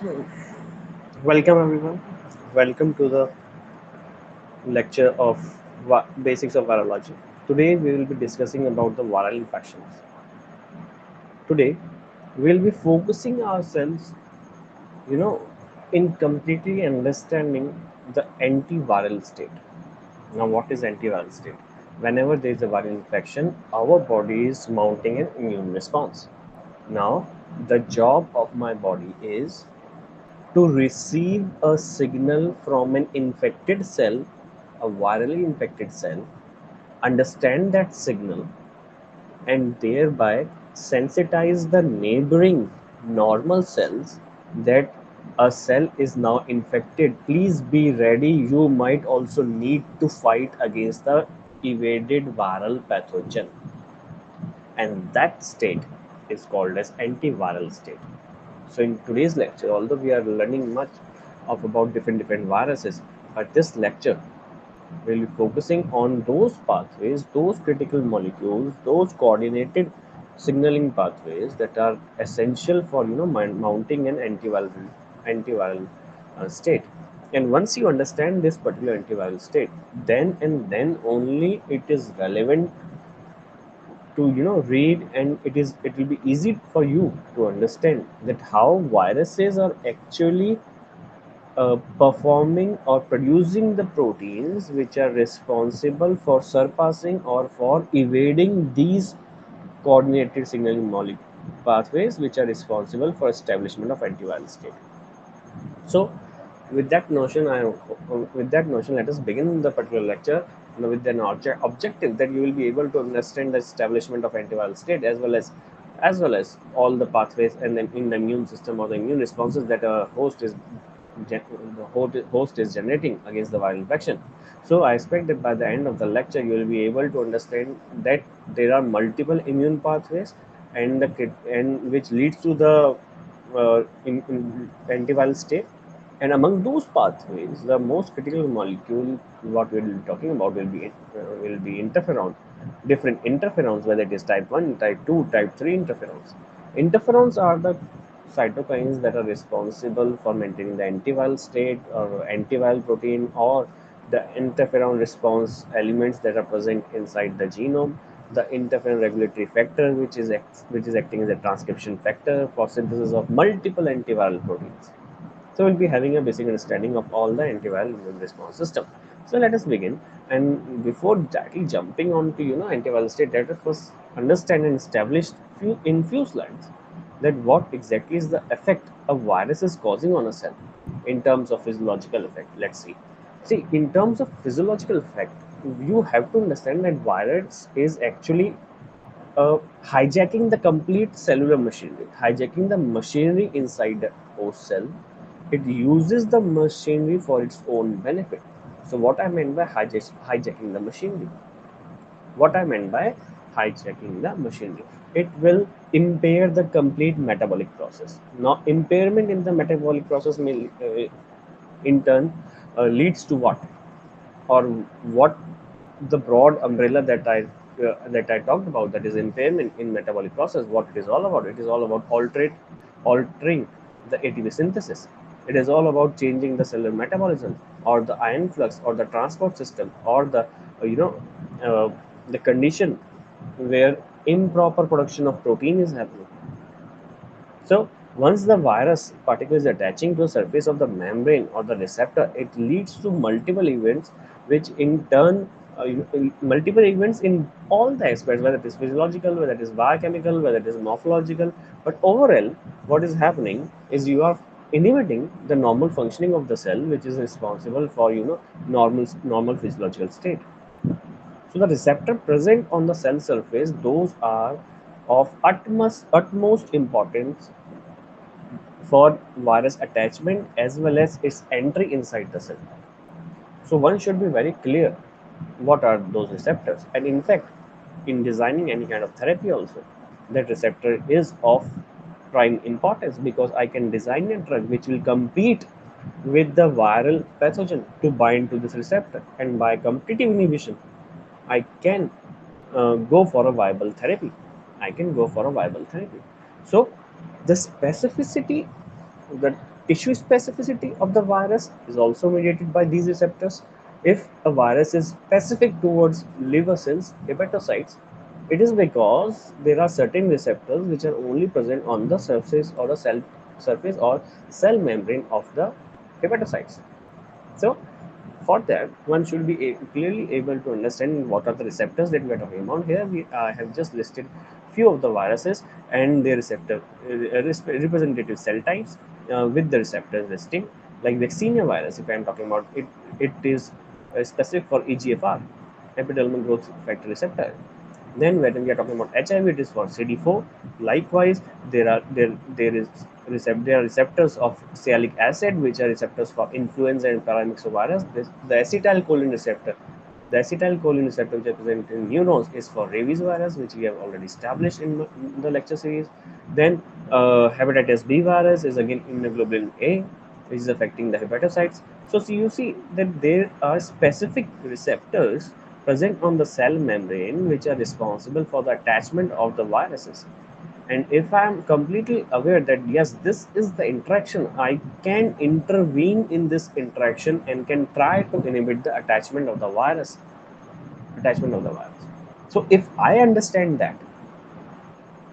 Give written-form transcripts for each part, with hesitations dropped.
Welcome everyone. Welcome to the lecture of basics of virology. Today we will be discussing about the viral infections. Today we will be focusing ourselves, you know, in completely understanding the antiviral state. Now, what is antiviral state? Whenever there is a viral infection, our body is mounting an immune response. Now, the job of my body is to receive a signal from an infected cell, a virally infected cell, understand that signal, and thereby sensitize the neighboring normal cells that a cell is now infected. Please be ready. You might also need to fight against the evaded viral pathogen, and that state is called as antiviral state. So in today's lecture, although we are learning much of about different viruses, but this lecture will be focusing on those pathways, those critical molecules, those coordinated signaling pathways that are essential for mounting an antiviral state. And once you understand this particular antiviral state, then and then only it is relevant to read, and it will be easy for you to understand that how viruses are actually performing or producing the proteins which are responsible for surpassing or for evading these coordinated signaling molecule pathways which are responsible for establishment of antiviral state. So with that notion, let us begin the particular lecture with an objective that you will be able to understand the establishment of antiviral state as well as all the pathways and then in the immune system or the immune responses that a host is generating against the viral infection. So I expect that by the end of the lecture you will be able to understand that there are multiple immune pathways and which leads to the in antiviral state. And among those pathways, the most critical molecule what we will be talking about will be interferon, different interferons, whether it is type 1, type 2, type 3 interferons. Interferons are the cytokines that are responsible for maintaining the antiviral state or antiviral protein or the interferon response elements that are present inside the genome. The interferon regulatory factor, which is acting as a transcription factor for synthesis of multiple antiviral proteins. So we'll be having a basic understanding of all the antiviral immune response system. So let us begin. And before directly jumping on to antiviral state, let us first understand and establish few slides that what exactly is the effect a virus is causing on a cell in terms of physiological effect. Let's see. See, in terms of physiological effect, you have to understand that virus is actually hijacking the complete cellular machinery, hijacking the machinery inside the host cell. It uses the machinery for its own benefit. So, what I meant by hijacking the machinery? What I meant by hijacking the machinery, it will impair the complete metabolic process. Now, impairment in the metabolic process may, in turn, leads to what? Or what the broad umbrella that I talked about, that is impairment in metabolic process, what it is all about. It is all about altering the ATP synthesis. It is all about changing the cellular metabolism or the ion flux or the transport system or the you know uh, the condition where improper production of protein is happening. So once the virus particle is attaching to the surface of the membrane or the receptor, it leads to multiple events, which in turn, multiple events in all the aspects, whether it is physiological, whether it is biochemical, whether it is morphological. But overall, what is happening is you are inhibiting the normal functioning of the cell, which is responsible for normal physiological state. So the receptor present on the cell surface, those are of utmost importance for virus attachment as well as its entry inside the cell. So one should be very clear what are those receptors. And in fact, in designing any kind of therapy also, that receptor is of prime importance, because I can design a drug which will compete with the viral pathogen to bind to this receptor. And by competitive inhibition, I can go for a viable therapy. I can go for a viable therapy. So the specificity that Tissue specificity of the virus is also mediated by these receptors. If a virus is specific towards liver cells, hepatocytes, it is because there are certain receptors which are only present on the surface or the cell surface or cell membrane of the hepatocytes. So for that, one should be clearly able to understand what are the receptors that we are talking about. Here we have just listed few of the viruses and their representative cell types with the receptors listing. Like vaccinia virus, if I am talking about it, it is specific for EGFR, epidermal growth factor receptor. Then when we are talking about HIV, it is for CD4. Likewise, there are receptors of sialic acid, which are receptors for influenza and paramyxovirus. The acetylcholine receptor, which is present in neurons, is for rabies virus, which we have already established in the lecture series. Then hepatitis B virus is again immunoglobulin A, which is affecting the hepatocytes. So you see that there are specific receptors present on the cell membrane which are responsible for the attachment of the viruses. And if I am completely aware that yes, this is the interaction, I can intervene in this interaction and can try to inhibit the attachment of the virus. So if I understand that,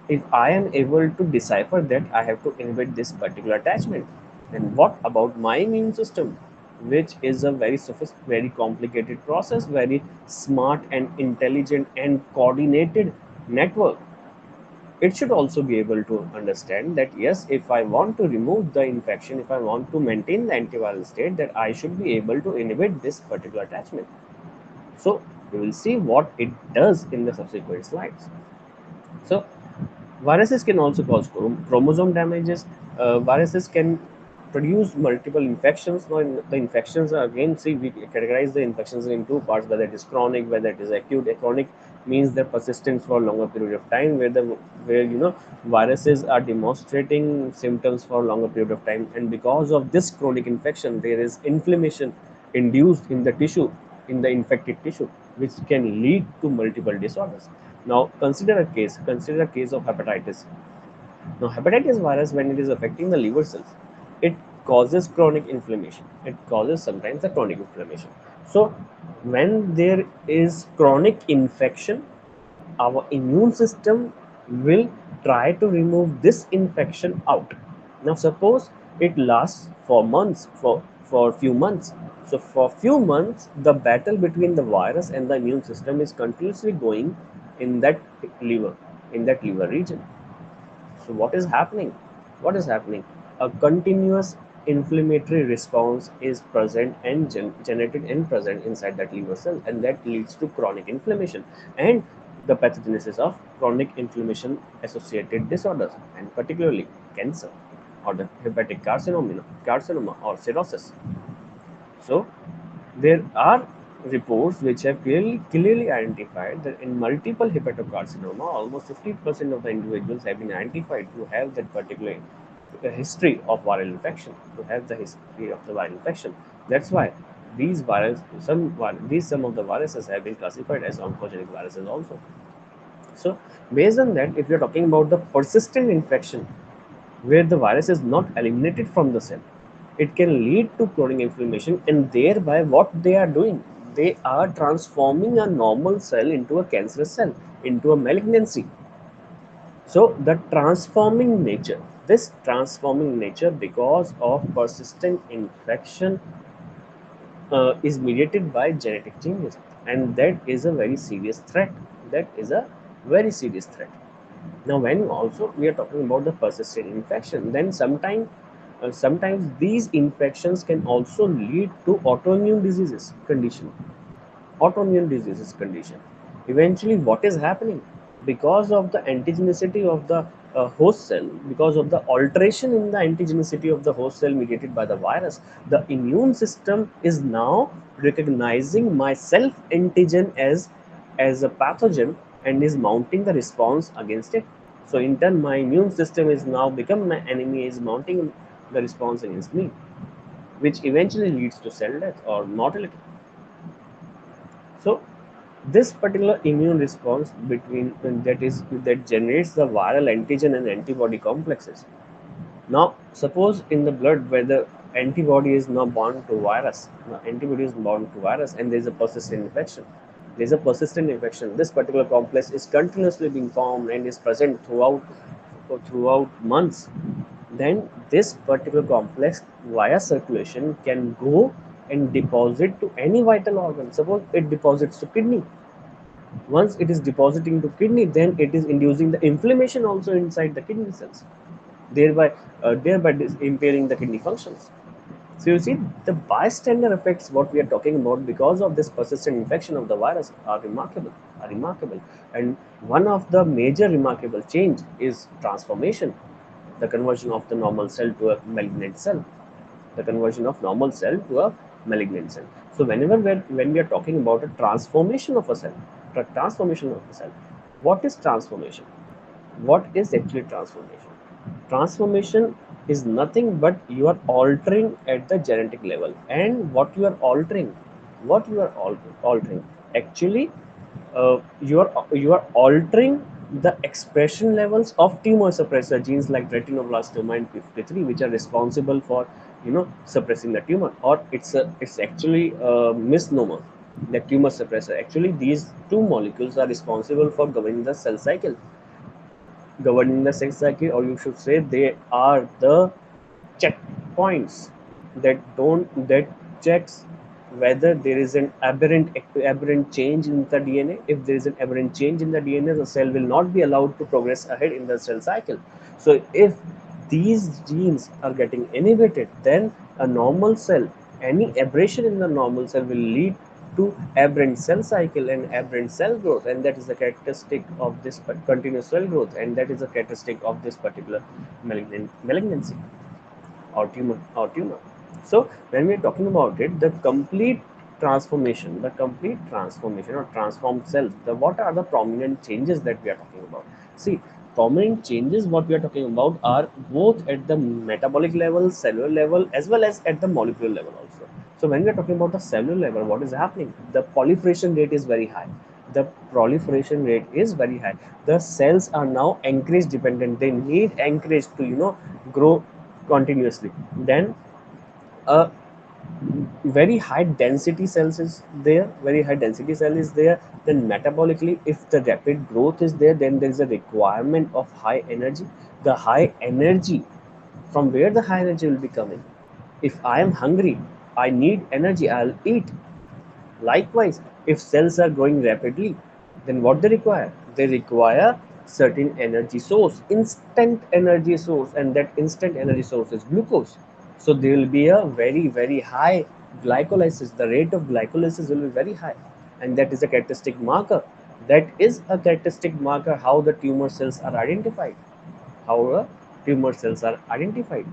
if I am able to decipher that I have to inhibit this particular attachment, then what about my immune system, which is a very complicated process, very smart and intelligent and coordinated network? It should also be able to understand that yes, if I want to remove the infection, if I want to maintain the antiviral state, that I should be able to inhibit this particular attachment. So we will see what it does in the subsequent slides. So viruses can also cause chromosome damages. Viruses can produce multiple infections. Now, the infections are again, see, we categorize the infections in two parts, whether it is chronic, whether it is acute. A chronic means their persistence for a longer period of time, where viruses are demonstrating symptoms for a longer period of time, and because of this chronic infection, there is inflammation induced in the tissue, in the infected tissue, which can lead to multiple disorders. Now consider a case of hepatitis. Now hepatitis virus, when it is affecting the liver cells, it causes chronic inflammation. It causes sometimes the chronic inflammation. So when there is chronic infection, our immune system will try to remove this infection out. Now suppose it lasts for months, for few months. So for few months, the battle between the virus and the immune system is continuously going in that liver, in that liver region. So what is happening? What is happening? A continuous inflammatory response is present and generated and present inside that liver cell, and that leads to chronic inflammation and the pathogenesis of chronic inflammation associated disorders, and particularly cancer or the hepatic carcinoma or cirrhosis. So there are reports which have clearly identified that in multiple hepatocarcinoma, almost 50% of the individuals have been identified to have that particular history of viral infection, to have the history of the viral infection. That's why some of the viruses have been classified as oncogenic viruses also. So based on that, if you're talking about the persistent infection where the virus is not eliminated from the cell, it can lead to chronic inflammation, and thereby what they are doing, they are transforming a normal cell into a cancerous cell, into a malignancy. So the transforming nature because of persistent infection is mediated by genetic changes, and that is a very serious threat. That is a very serious threat. Now, when also we are talking about the persistent infection, then sometimes these infections can also lead to autoimmune diseases condition. Eventually, what is happening? Because of the antigenicity of the host cell, because of the alteration in the antigenicity of the host cell mediated by the virus, the immune system is now recognizing my self antigen as a pathogen and is mounting the response against it. So in turn, my immune system is now become my enemy, is mounting the response against me, which eventually leads to cell death or mortality. So this particular immune response that generates the viral antigen and antibody complexes, Now, suppose in the blood where the antibody is now bound to virus, now antibody is bound to virus, and there is a persistent infection. There is a persistent infection. This particular complex is continuously being formed and is present throughout months. Then this particular complex via circulation can go and deposit to any vital organ. Suppose it deposits to kidney. Once it is depositing to kidney, then it is inducing the inflammation also inside the kidney cells, thereby impairing the kidney functions. So you see, the bystander effects, what we are talking about, because of this persistent infection of the virus, are remarkable. Are remarkable, and one of the major remarkable change is transformation, the conversion of the normal cell to a malignant cell, the conversion of normal cell to a malignant cell. So when we are talking about a transformation of a cell, what is transformation? What is actually transformation? Transformation is nothing but you are altering at the genetic level. And what you are altering, actually, you are altering the expression levels of tumor suppressor genes like retinoblastoma and p53, which are responsible for suppressing the tumor. Or it's actually a misnomer that tumor suppressor, actually these two molecules are responsible for governing the sex cycle, or you should say they are the checkpoints that checks whether there is an aberrant change in the DNA. If there is an aberrant change in the DNA, the cell will not be allowed to progress ahead in the cell cycle. So if these genes are getting inhibited, then a normal cell, any aberration in the normal cell will lead to aberrant cell cycle and aberrant cell growth, and that is the characteristic of this continuous cell growth, and that is the characteristic of this particular malignancy or tumor. So when we are talking about it, the complete transformation or transformed cells, what are the prominent changes that we are talking about? See, prominent changes what we are talking about are both at the metabolic level, cellular level, as well as at the molecular level also. So when we are talking about the cellular level, what is happening? The proliferation rate is very high. The proliferation rate is very high. The cells are now anchorage dependent. They need anchorage to grow continuously. Then a very high density cells is there very high density cell is there. Then metabolically, if the rapid growth is there, then there is a requirement of high energy. The high energy, from where the high energy will be coming? If I am hungry, I need energy, I'll eat. Likewise, if cells are growing rapidly, then what they require? They require certain energy source, instant energy source, and that instant energy source is glucose. So there will be a very, very high glycolysis. The rate of glycolysis will be very high, and that is a characteristic marker. That is a characteristic marker how the tumor cells are identified. How tumor cells are identified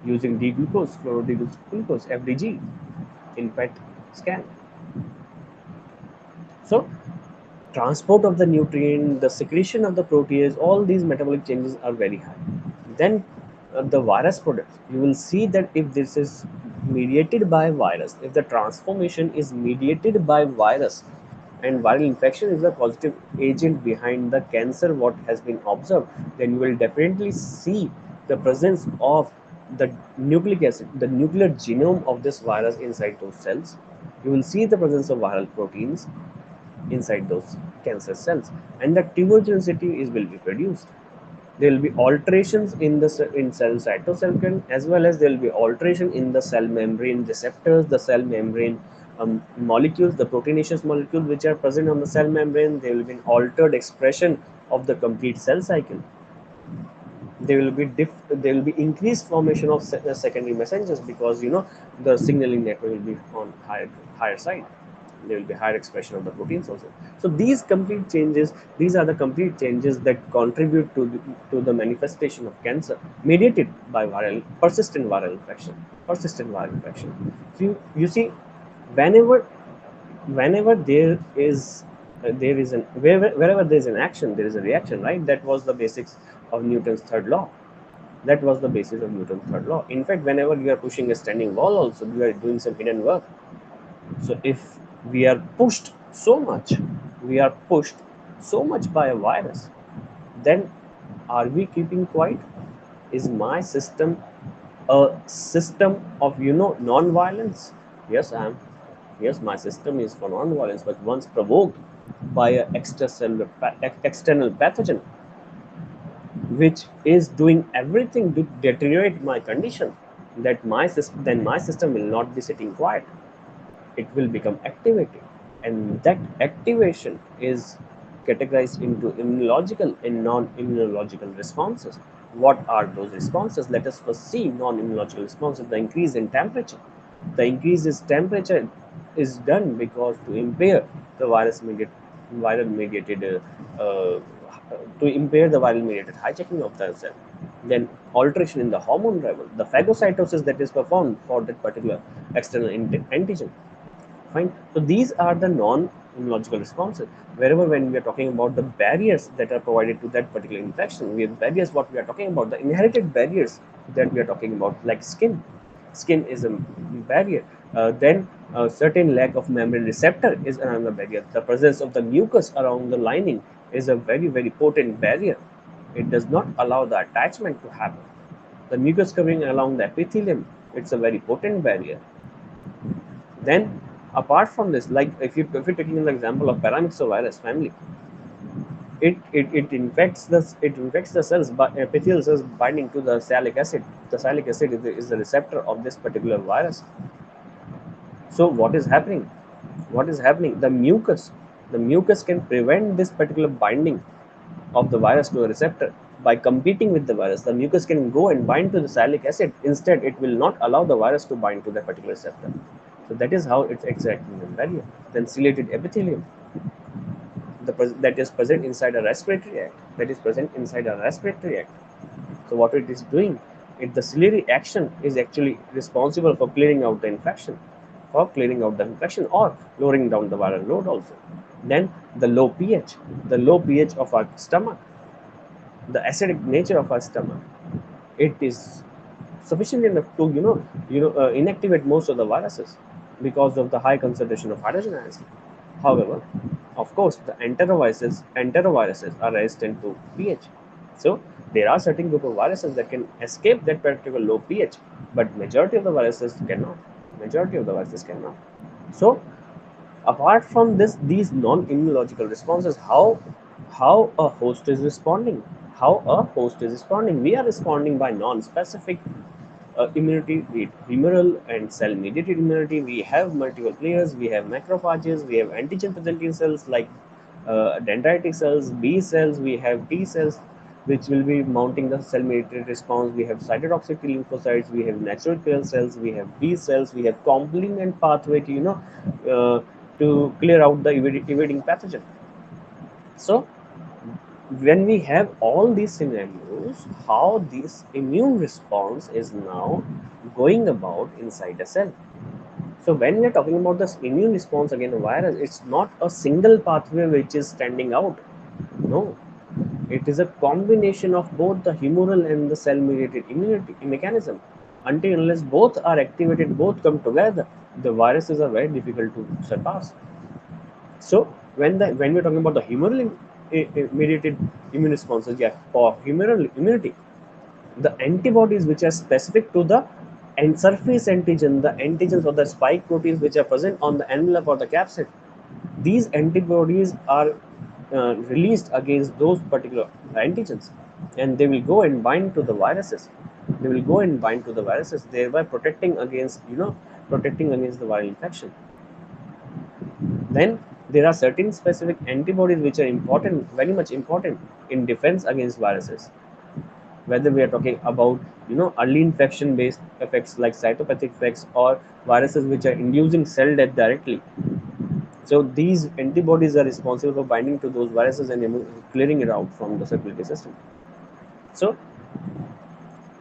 using D-glucose, fluorodeoxyglucose, FDG, in PET scan. So transport of the nutrient, the secretion of the protease, all these metabolic changes are very high. Then the virus products, you will see that if this is mediated by virus, if the transformation is mediated by virus, and viral infection is the positive agent behind the cancer, what has been observed, then you will definitely see the presence of the nucleic acid, the nuclear genome of this virus inside those cells. You will see the presence of viral proteins inside those cancer cells, and the tumorigenicity will be produced. There will be alterations in the in cell cytoskeleton, as well as there will be alteration in the cell membrane receptors, the cell membrane molecules, the proteinaceous molecules which are present on the cell membrane. There will be an altered expression of the complete cell cycle. There will be increased formation of secondary messengers, because the signaling network will be on higher side. There will be higher expression of the proteins also. So these are the complete changes that contribute to the manifestation of cancer, mediated by persistent viral infection. So you see, whenever whenever there is wherever there is an action, there is a reaction, right? That was the basics of Newton's third law. That was the basis of Newton's third law. In fact, whenever you are pushing a standing wall also, you are doing some hidden work. So if we are pushed so much, we are pushed so much by a virus, then are we keeping quiet? Is my system a system of non-violence? Yes, I am. Yes, my system is for non-violence, but once provoked by an external pathogen, which is doing everything to deteriorate my condition, that my system, then my system will not be sitting quiet. It will become activated, and that activation is categorized into immunological and non-immunological responses. What are those responses? Let us first see non-immunological responses. The increase in temperature. The increase in temperature is done because to impair the viral mediated uh, to impair the viral mediated hijacking of the cell. Then alteration in the hormone level, the phagocytosis that is performed for that particular external antigen. Fine. So these are the non-immunological responses. Wherever when we are talking about the barriers that are provided to that particular infection, we have barriers. What we are talking about, the inherited barriers that we are talking about, like skin. Skin is a barrier. Then a certain lack of membrane receptor is another barrier. The presence of the mucus around the lining is a very potent barrier. It does not allow the attachment to happen. The mucus covering along the epithelium, it's a very potent barrier. Then, apart from this, like if you're taking an example of paramyxovirus family, it infects the cells, but epithelial cells binding to the salic acid. The salic acid is the receptor of this particular virus. So what is happening? What is happening? The mucus can prevent this particular binding of the virus to a receptor by competing with the virus. The mucus can go and bind to the salic acid. Instead, it will not allow the virus to bind to that particular receptor. So that is how it's exactly the barrier. Then ciliated epithelium, that is present inside a respiratory act. That is present inside a respiratory act. So what it is doing, the ciliary action is actually responsible for clearing out the infection, or lowering down the viral load also. Then the low pH of our stomach, the acidic nature of our stomach, it is sufficient enough to inactivate most of the viruses because of the high concentration of hydrogen ions. However, of course, the enteroviruses are resistant to pH. So there are certain group of viruses that can escape that particular low pH, but majority of the viruses cannot. Majority of the viruses cannot. So apart from this, these non-immunological responses, how a host is responding, we are responding by non-specific immunity, be it humoral and cell mediated immunity. We have multiple players. We have macrophages, we have antigen presenting cells like dendritic cells, B cells, we have T cells, which will be mounting the cell mediated response. We have cytotoxic T lymphocytes, we have natural killer cells, we have B cells, we have complement pathway to uh, to clear out the evading pathogen. So when we have all these scenarios, how this immune response is now going about inside a cell. So when we are talking about this immune response against a virus, it's not a single pathway which is standing out. No, it is a combination of both the humoral and the cell-mediated immunity mechanism. Until unless both are activated, both come together, the viruses are very difficult to surpass. So when we're talking about the humoral mediated immune responses, yeah, for humoral immunity, the antibodies which are specific to the and surface antigen, the antigens or the spike proteins which are present on the envelope or the capsid, these antibodies are released against those particular antigens, and they will go and bind to the viruses. Thereby protecting against the viral infection. Then there are certain specific antibodies which are important, very much important in defense against viruses. Whether we are talking about early infection based effects like cytopathic effects, or viruses which are inducing cell death directly. So these antibodies are responsible for binding to those viruses and clearing it out from the circulatory system. So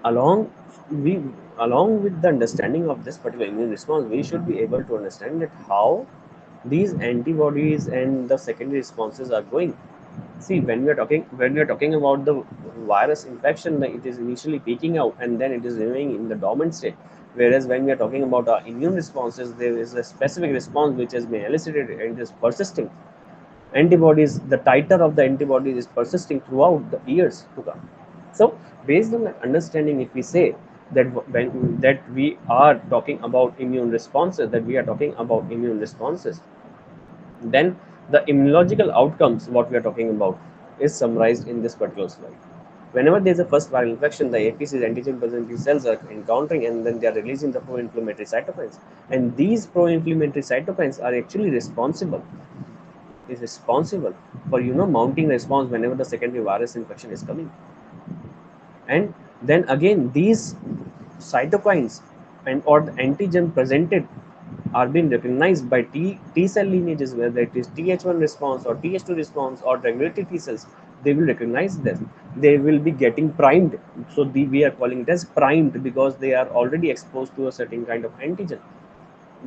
along we along with the understanding of this particular immune response, we should be able to understand that how these antibodies and the secondary responses are going. See, when we are talking about the virus infection, it is initially peaking out and then it is remaining in the dormant state. Whereas when we are talking about our immune responses, there is a specific response which has been elicited and is persisting. Antibodies, the titer of the antibodies is persisting throughout the years to come. So based on that understanding, if we say that when that we are talking about immune responses, then the immunological outcomes what we are talking about is summarized in this particular slide. Whenever there is a first viral infection, the APCs, antigen presenting cells, are encountering and then they are releasing the pro-inflammatory cytokines. And these pro-inflammatory cytokines are actually responsible for mounting response whenever the secondary virus infection is coming. And then again, these cytokines and or the antigen presented are being recognized by T cell lineages, whether it is Th1 response or Th2 response or regulatory T cells. They will recognize them. They will be getting primed. So we are calling it as primed because they are already exposed to a certain kind of antigen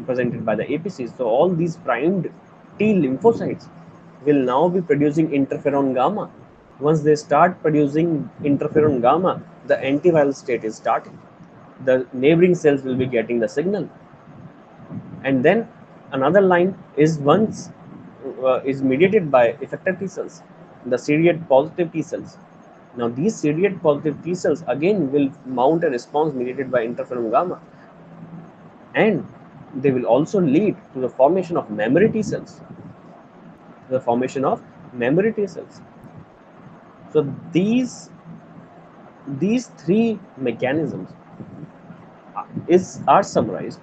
presented by the APCs. So all these primed T lymphocytes will now be producing interferon gamma. Once they start producing interferon gamma, the antiviral state is starting. The neighboring cells will be getting the signal, and then another line is once is mediated by effector T cells, the CD8 positive T cells. Now these CD8 positive T cells again will mount a response mediated by interferon gamma, and they will also lead to the formation of memory T cells. So these three mechanisms are summarized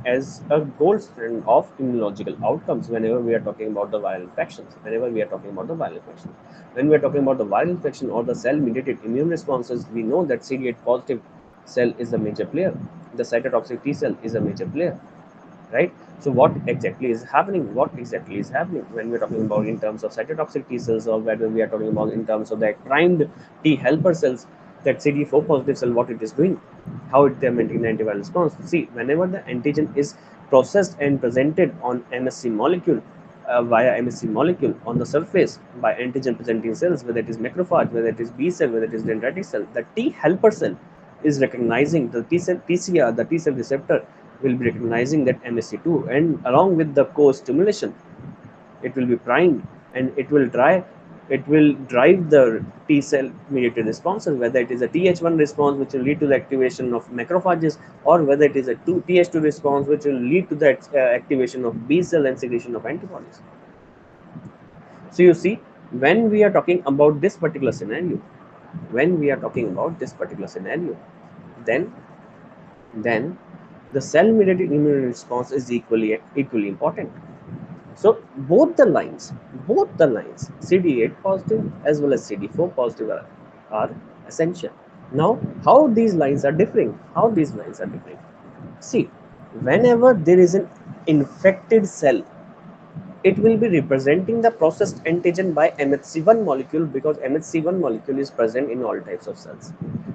as a gold standard of immunological outcomes whenever we are talking about the viral infections. When we are talking about the viral infection or the cell mediated immune responses, we know that CD8 positive cell is a major player. The cytotoxic T cell is a major player, right? So what exactly is happening? When we're talking about in terms of cytotoxic T cells, or whether we are talking about in terms of the primed T helper cells, that CD4 positive cell, what it is doing, how it is maintaining the antiviral response. See, whenever the antigen is processed and presented on MSC molecule, via MSC molecule on the surface by antigen presenting cells, whether it is macrophage, whether it is B cell, whether it is dendritic cell, the T helper cell is recognizing the T cell TCR, the T cell receptor will be recognizing that MSC2, and along with the co-stimulation, it will be primed and it will drive the T cell mediated responses, whether it is a Th1 response which will lead to the activation of macrophages, or whether it is a Th2 response which will lead to the activation of B cell and secretion of antibodies. So you see, when we are talking about this particular scenario, then the cell mediated immune response is equally important. So both the lines, CD8 positive as well as CD4 positive are essential. Now, how these lines are differing? See, whenever there is an infected cell, it will be representing the processed antigen by MHC1 molecule, because MHC1 molecule is present in all types of cells.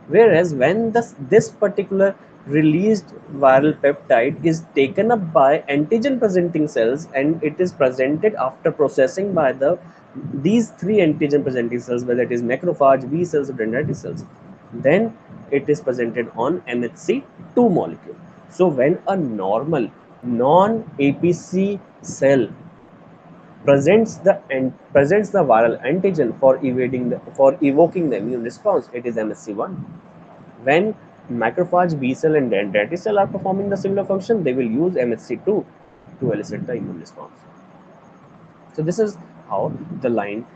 Whereas when this particular released viral peptide is taken up by antigen presenting cells and it is presented after processing by these three antigen presenting cells, whether it is macrophage, B cells or dendritic cells, then it is presented on MHC2 molecule. So when a normal non-APC cell presents the viral antigen for evoking the immune response, it is MSC1. When macrophage, B cell and dendritic cell are performing the similar function, they will use MSC2 to elicit the immune response. So this is how the line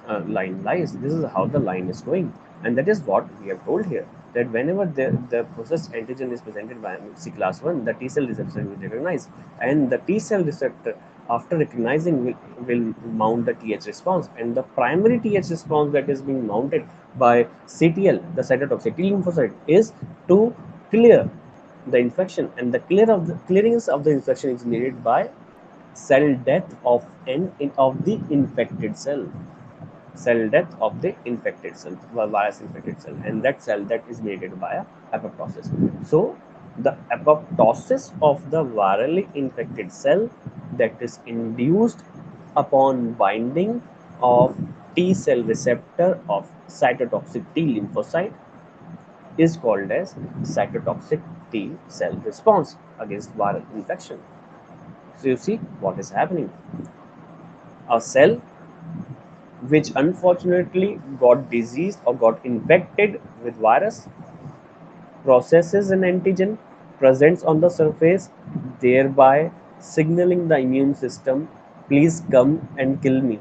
lies. This is how the line is going, and that is what we have told here. That whenever the processed antigen is presented by C class 1, the T cell receptor will recognize, and the T cell receptor, after recognizing, will mount the TH response, and the primary TH response that is being mounted by CTL, the cytotoxic T lymphocyte, is to clear the infection, and the clearance of the infection is needed by cell death of the infected cell, virus infected cell, and that cell death is mediated by a apoptosis. So the apoptosis of the virally infected cell that is induced upon binding of T cell receptor of cytotoxic T lymphocyte is called as cytotoxic T cell response against viral infection. So you see what is happening. A cell which unfortunately got diseased or got infected with virus, processes an antigen, presents on the surface, thereby signaling the immune system, please come and kill me,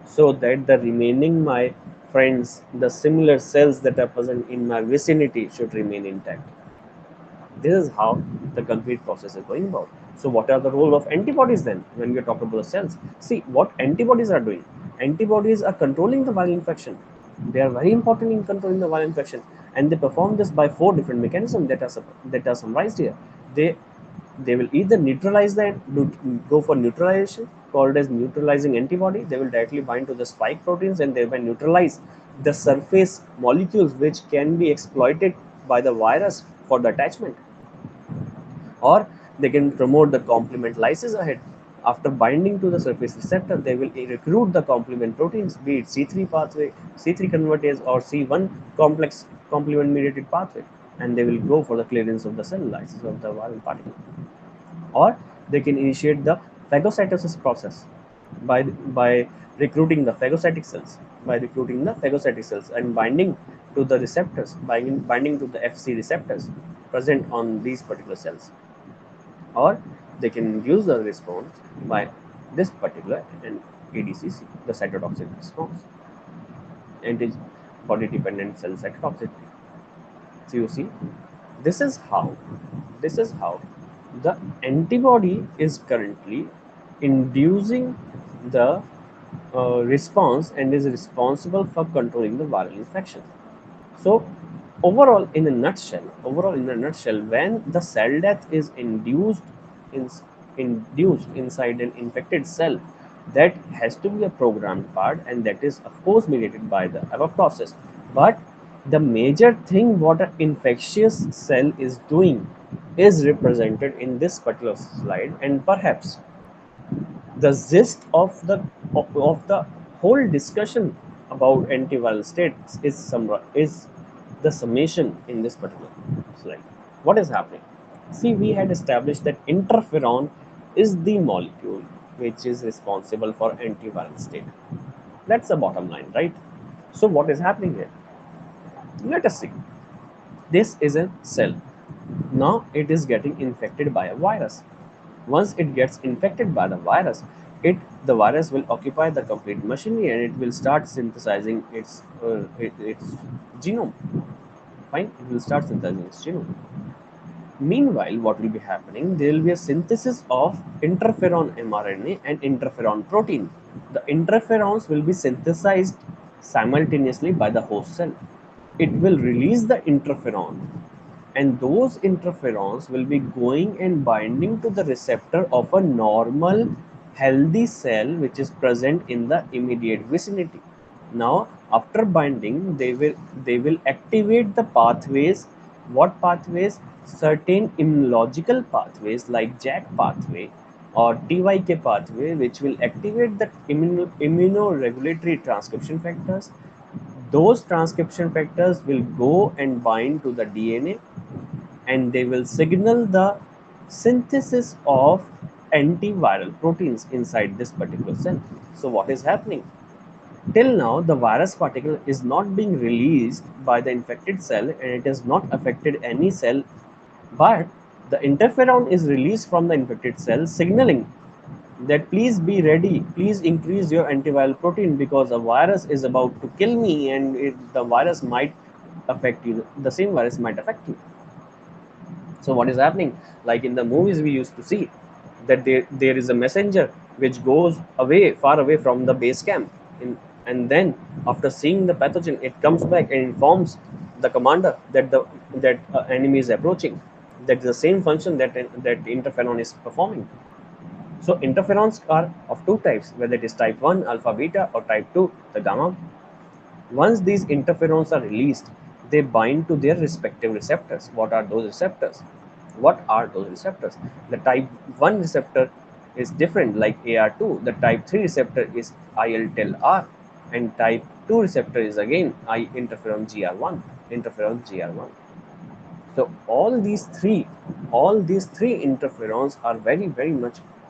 so that the remaining my friends, the similar cells that are present in my vicinity should remain intact. This is how the complete process is going about. So, what are the role of antibodies then when we talk about the cells? See, what antibodies are doing. Antibodies are controlling the viral infection. They are very important in controlling the viral infection, and they perform this by four different mechanisms that are summarized here. They they will either neutralize go for neutralization, called as neutralizing antibody. They will directly bind to the spike proteins and thereby neutralize the surface molecules which can be exploited by the virus for the attachment, or they can promote the complement lysis ahead. After binding to the surface receptor, they will recruit the complement proteins, be it C3 pathway, C3 convertase, or C1 complex complement mediated pathway, and they will go for the clearance of the cell lysis of the viral particle. Or they can initiate the phagocytosis process by by recruiting the phagocytic cells, and binding to the receptors, binding to the Fc receptors present on these particular cells. Or they can induce the response by this particular and ADCC, the cytotoxic response, antibody dependent cell cytotoxicity. So you see, this is how this is how the antibody is currently inducing the response and is responsible for controlling the viral infection. So overall in a nutshell, when the cell death is in, induced inside an infected cell, that has to be a programmed part, and that is of course mediated by the above process. But the major thing what an infectious cell is doing is represented in this particular slide, and perhaps the gist of the whole discussion about antiviral states is the summation in this particular slide. What is happening? See, we had established that interferon is the molecule which is responsible for antiviral state. That's the bottom line, right? So what is happening here? Let us see. This is a cell. Now it is getting infected by a virus. Once it gets infected by the virus will occupy the complete machinery, and it will start synthesizing its genome. Fine, it will start synthesizing its genome. Meanwhile, what will be happening? There will be a synthesis of interferon mRNA and interferon protein. The interferons will be synthesized simultaneously by the host cell. It will release the interferon, and those interferons will be going and binding to the receptor of a normal healthy cell which is present in the immediate vicinity. Now after binding, they will activate the pathways. What pathways? Certain immunological pathways like JAK pathway or TYK pathway, which will activate the immunoregulatory transcription factors. Those transcription factors will go and bind to the DNA, and they will signal the synthesis of antiviral proteins inside this particular cell. So what is happening? Till now, the virus particle is not being released by the infected cell, and it has not affected any cell, but the interferon is released from the infected cell, signaling that please be ready, please increase your antiviral protein, because a virus is about to kill me, and the virus might affect you. The same virus might affect you. So what is happening? Like in the movies, we used to see that there is a messenger which goes away, far away from the base camp, and then after seeing the pathogen, it comes back and informs the commander that the that enemy is approaching. That's the same function that interferon is performing. So interferons are of two types, whether it is type 1 alpha beta or type 2 the gamma. Once these interferons are released, they bind to their respective receptors. What are those receptors? What are those receptors? The type 1 receptor is different, like AR2. The type 3 receptor is IL-10R, and type 2 receptor is again interferon GR1. Interferon GR1. So all these three interferons are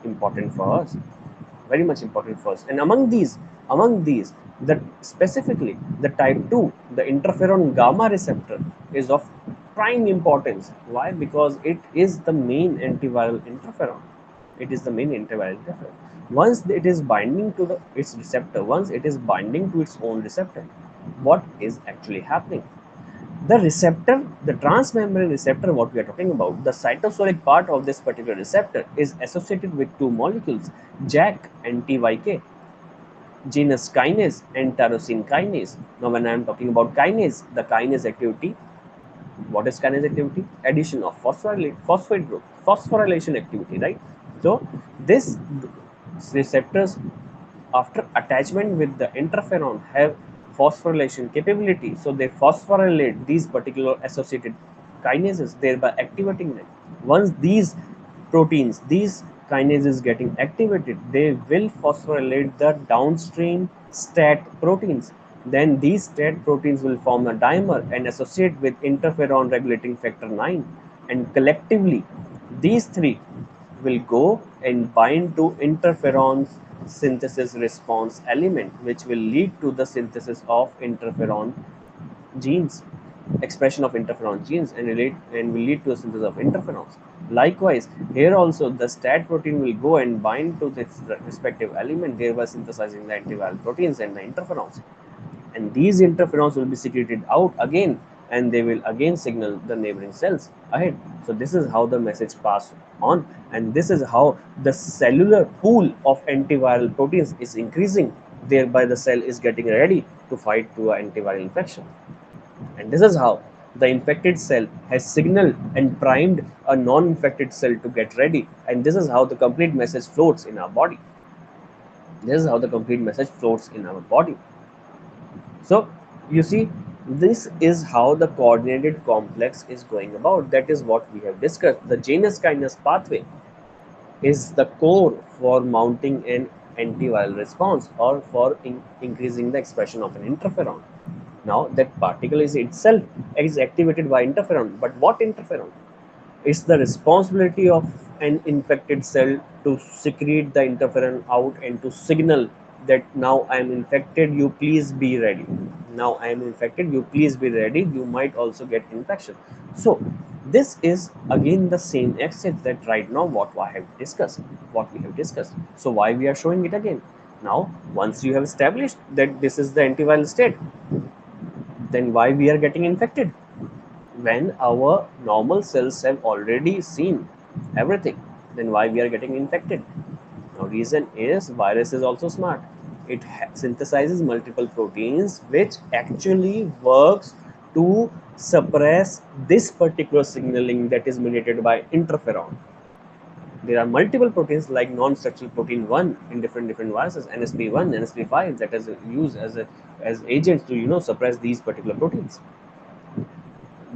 important for us, very much important for us. And among these, That specifically the type 2, the interferon gamma receptor, is of prime importance. Why? Because it is the main antiviral interferon. It is the main antiviral interferon. Once it is binding to its receptor, once it is binding to its own receptor, what is actually happening? The receptor, the transmembrane receptor, what we are talking about, the cytosolic part of this particular receptor is associated with two molecules, JAK and TYK, genus kinase and tyrosine kinase. Now, when I am talking about kinase, the kinase activity, what is kinase activity? Addition of phosphate group, phosphorylation activity, right? So, this receptors, after attachment with the interferon, have phosphorylation capability. So they phosphorylate these particular associated kinases, thereby activating them. Once these proteins, these kinases getting activated, they will phosphorylate the downstream STAT proteins. Then these STAT proteins will form a dimer and associate with interferon regulating factor 9, and collectively these three will go and bind to interferon synthesis response element, which will lead to the synthesis of interferon genes, expression of interferon genes, and will lead to a synthesis of interferons. Likewise, here also the STAT protein will go and bind to this respective element, thereby synthesizing the antiviral proteins and the interferons. And these interferons will be secreted out again, and they will again signal the neighboring cells ahead. So this is how the message passed on, and this is how the cellular pool of antiviral proteins is increasing, thereby the cell is getting ready to fight to an antiviral infection. And this is how the infected cell has signaled and primed a non-infected cell to get ready, and this is how the complete message floats in our body. This is how the complete message floats in our body. So you see, this is how the coordinated complex is going about. That is what we have discussed. The Janus kinase pathway is the core for mounting an antiviral response, or for increasing the expression of an interferon. Now that particle is itself is activated by interferon, but what interferon? It's the responsibility of an infected cell to secrete the interferon out and to signal that now I am infected, you please be ready. Now I am infected, you please be ready, you might also get infection. So this is again the same exit that right now what I have discussed, what we have discussed. So why we are showing it again? Now once you have established that this is the antiviral state, then why we are getting infected? When our normal cells have already seen everything, then why we are getting infected? Now reason is virus is also smart. It synthesizes multiple proteins which actually works to suppress this particular signaling that is mediated by interferon. There are multiple proteins like non-structural protein 1 in different viruses, NSP1, NSP5, that is used as agents to suppress these particular proteins.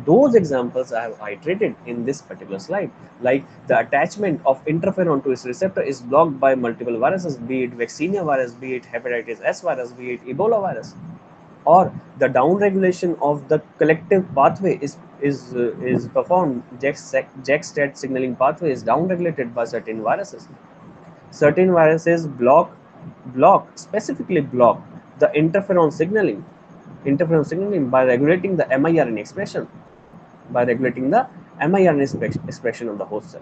Those examples I have iterated in this particular slide, like the attachment of interferon to its receptor is blocked by multiple viruses, be it vaccinia virus, be it hepatitis S virus, be it Ebola virus, or the downregulation of the collective pathway is performed. JAK-STAT signaling pathway is downregulated by certain viruses. Certain viruses specifically block the interferon signaling by regulating the miRNA expression, by regulating the miRNA expression of the host cell.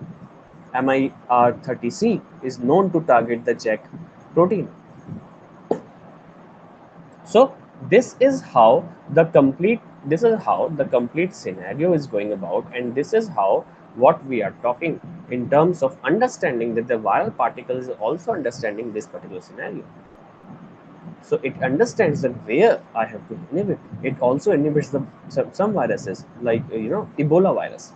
MIR30C is known to target the JAK protein. So this is how the complete scenario is going about, and this is how what we are talking in terms of understanding that the viral particle is also understanding this particular scenario. So it understands that where I have to inhibit. It also inhibits some viruses like Ebola virus.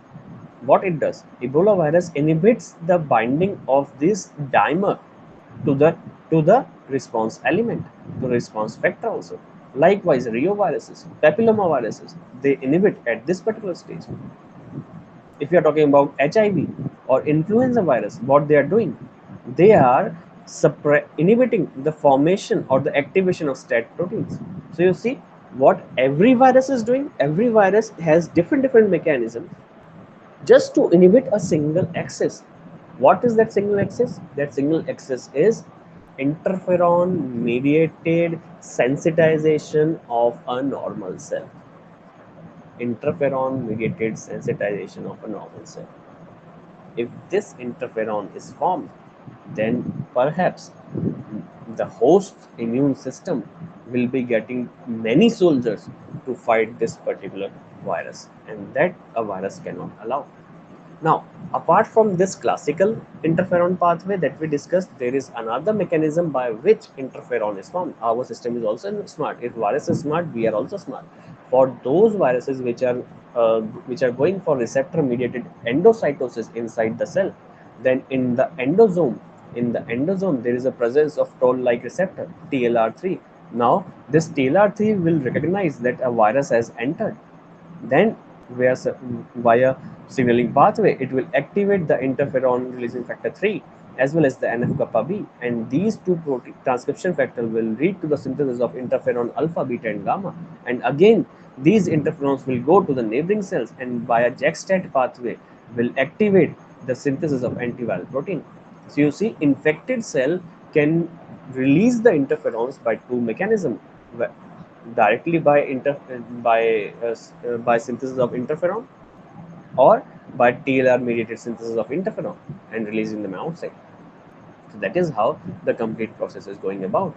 What it does, Ebola virus inhibits the binding of this dimer to the response element, to response factor also. Likewise, reoviruses, papillomaviruses, they inhibit at this particular stage. If you are talking about HIV or influenza virus, what they are doing, they are inhibiting the formation or the activation of STAT proteins. So you see what every virus is doing. Every virus has different mechanisms just to inhibit a single axis. What is that single axis? That single axis is interferon mediated sensitization of a normal cell. Interferon mediated sensitization of a normal cell. If this interferon is formed, then perhaps the host immune system will be getting many soldiers to fight this particular virus, and that a virus cannot allow. Now, apart from this classical interferon pathway that we discussed, there is another mechanism by which interferon is formed. Our system is also smart. If virus is smart, we are also smart. For those viruses which are going for receptor-mediated endocytosis inside the cell, then in the endosome there is a presence of toll-like receptor TLR3. Now, this TLR3 will recognize that a virus has entered, then via, via signaling pathway, it will activate the interferon releasing factor 3 as well as the NF-kappa B, and these two protein transcription factors will lead to the synthesis of interferon alpha, beta, and gamma. And again, these interferons will go to the neighboring cells and via JAK-STAT pathway will activate the synthesis of antiviral protein. So you see, infected cell can release the interferons by two mechanisms: directly by synthesis of interferon, or by TLR mediated synthesis of interferon and releasing them outside. So that is how the complete process is going about.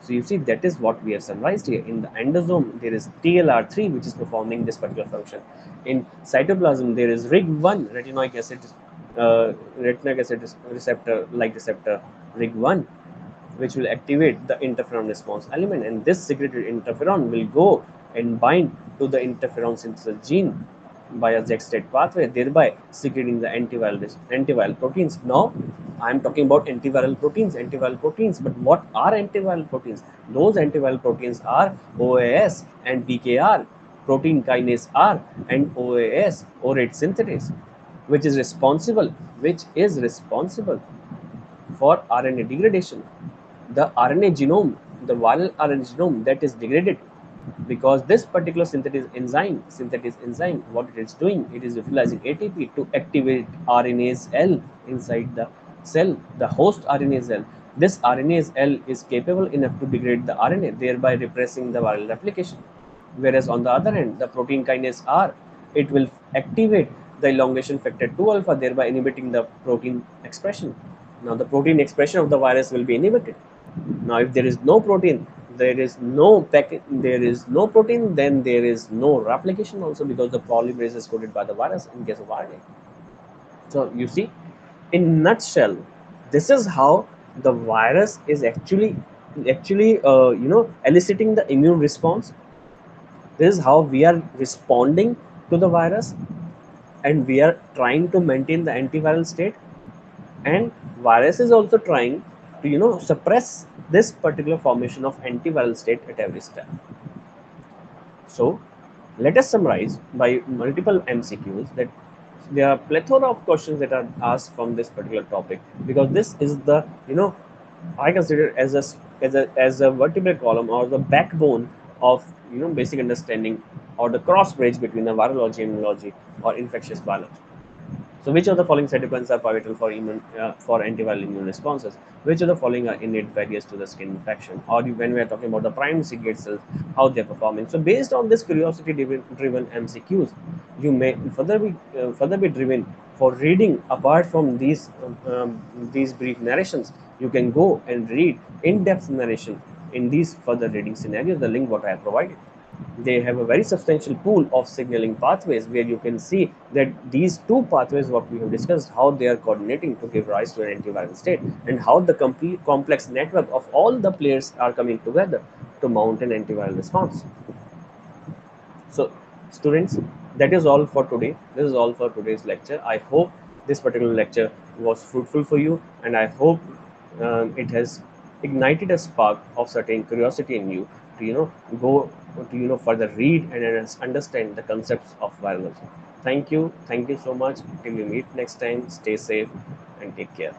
So you see, that is what we have summarized here. In the endosome, there is TLR3 which is performing this particular function. In cytoplasm, there is RIG1, retinoic acid receptor, like receptor RIG1, which will activate the interferon response element, and this secreted interferon will go and bind to the interferon synthesis gene by a JAK-STAT pathway, thereby secreting the antiviral proteins. Now, I am talking about antiviral proteins. But what are antiviral proteins? Those antiviral proteins are OAS and PKR, protein kinase R, and OAS, ORATE synthetase, which is responsible for RNA degradation. The RNA genome, the viral RNA genome, that is degraded because this particular synthetic enzyme, what it is doing, it is utilizing ATP to activate RNase L inside the cell, the host RNase L. This RNase L is capable enough to degrade the RNA, thereby repressing the viral replication. Whereas on the other hand, the protein kinase R, it will activate the elongation factor 2 alpha, thereby inhibiting the protein expression. Now, the protein expression of the virus will be inhibited. Now, if there is no protein, there is no protein, then there is no replication also, because the polymerase is coded by the virus in case of RNA. So you see, in nutshell, this is how the virus is actually eliciting the immune response. This is how we are responding to the virus, and we are trying to maintain the antiviral state, and virus is also trying to suppress this particular formation of antiviral state at every step. So let us summarize by multiple MCQs that there are plethora of questions that are asked from this particular topic, because this is the I consider as a vertebral column, or the backbone of basic understanding, or the cross bridge between the virology, immunology, or infectious biology. So, which of the following cytokines are pivotal for antiviral immune responses? Which of the following are innate barriers to the skin infection? Or when we are talking about the primary CD8 cells, how they are performing? So, based on this curiosity-driven MCQs, you may further be driven for reading. Apart from these brief narrations, you can go and read in-depth narration in these further reading scenarios. The link what I have provided. They have a very substantial pool of signaling pathways, where you can see that these two pathways, what we have discussed, how they are coordinating to give rise to an antiviral state, and how the complete complex network of all the players are coming together to mount an antiviral response. So, students, that is all for today. This is all for today's lecture. I hope this particular lecture was fruitful for you, and I hope it has ignited a spark of certain curiosity in you to go to further read and understand the concepts of virology. Thank you so much. Till we meet next time, stay safe and take care.